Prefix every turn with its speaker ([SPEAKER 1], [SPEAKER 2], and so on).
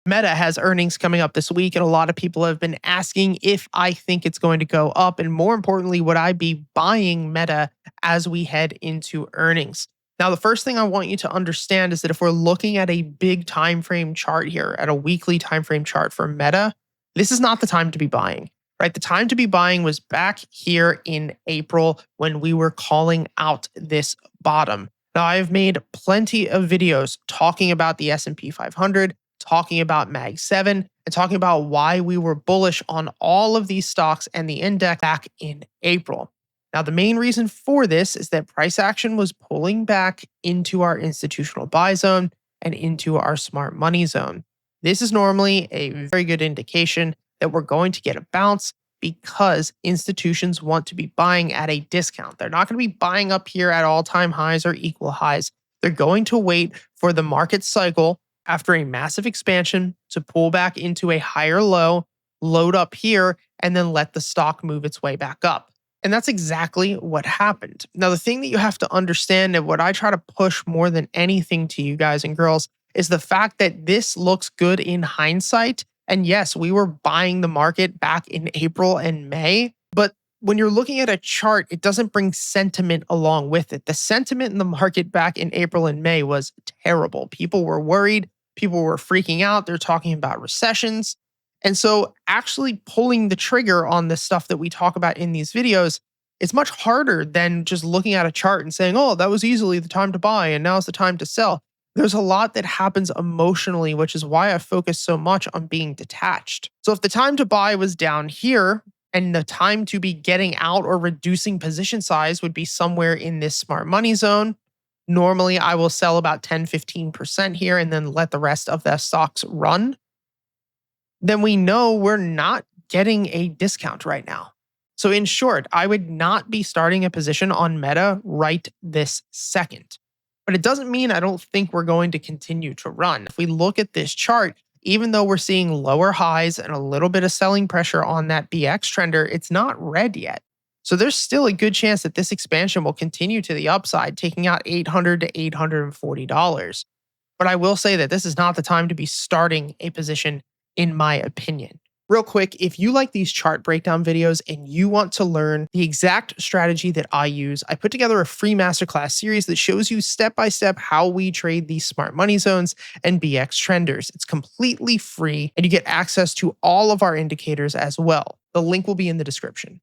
[SPEAKER 1] Meta has earnings coming up this week, and a lot of people have been asking if I think it's going to go up, and more importantly, would I be buying Meta as we head into earnings? Now, the first thing I want you to understand is that if we're looking at a big time frame chart here, at a weekly time frame chart for Meta, this is not the time to be buying, right? The time to be buying was back here in April when we were calling out this bottom. Now, I've made plenty of videos talking about the S&P 500, talking about Mag 7, and talking about why we were bullish on all of these stocks and the index back in April. Now, the main reason for this is that price action was pulling back into our institutional buy zone and into our smart money zone. This is normally a very good indication that we're going to get a bounce because institutions want to be buying at a discount. They're not going to be buying up here at all-time highs or equal highs. They're going to wait for the market cycle after a massive expansion to pull back into a higher low, load up here, and then let the stock move its way back up. And that's exactly what happened. Now, the thing that you have to understand, and what I try to push more than anything to you guys and girls, is the fact that this looks good in hindsight. And yes, we were buying the market back in April and May, but when you're looking at a chart, it doesn't bring sentiment along with it. The sentiment in the market back in April and May was terrible. People were worried. People were freaking out. They're talking about recessions. And so actually pulling the trigger on the stuff that we talk about in these videos, it's much harder than just looking at a chart and saying, oh, that was easily the time to buy and now's the time to sell. There's a lot that happens emotionally, which is why I focus so much on being detached. So if the time to buy was down here, and the time to be getting out or reducing position size would be somewhere in this smart money zone. Normally, I will sell about 10-15% here and then let the rest of the stocks run. Then we know we're not getting a discount right now. So in short, I would not be starting a position on Meta right this second. But it doesn't mean I don't think we're going to continue to run. If we look at this chart, even though we're seeing lower highs and a little bit of selling pressure on that BX trender, it's not red yet. So there's still a good chance that this expansion will continue to the upside, taking out $800 to $840. But I will say that this is not the time to be starting a position, in my opinion. Real quick, if you like these chart breakdown videos and you want to learn the exact strategy that I use, I put together a free masterclass series that shows you step-by-step how we trade these smart money zones and BX trenders. It's completely free and you get access to all of our indicators as well. The link will be in the description.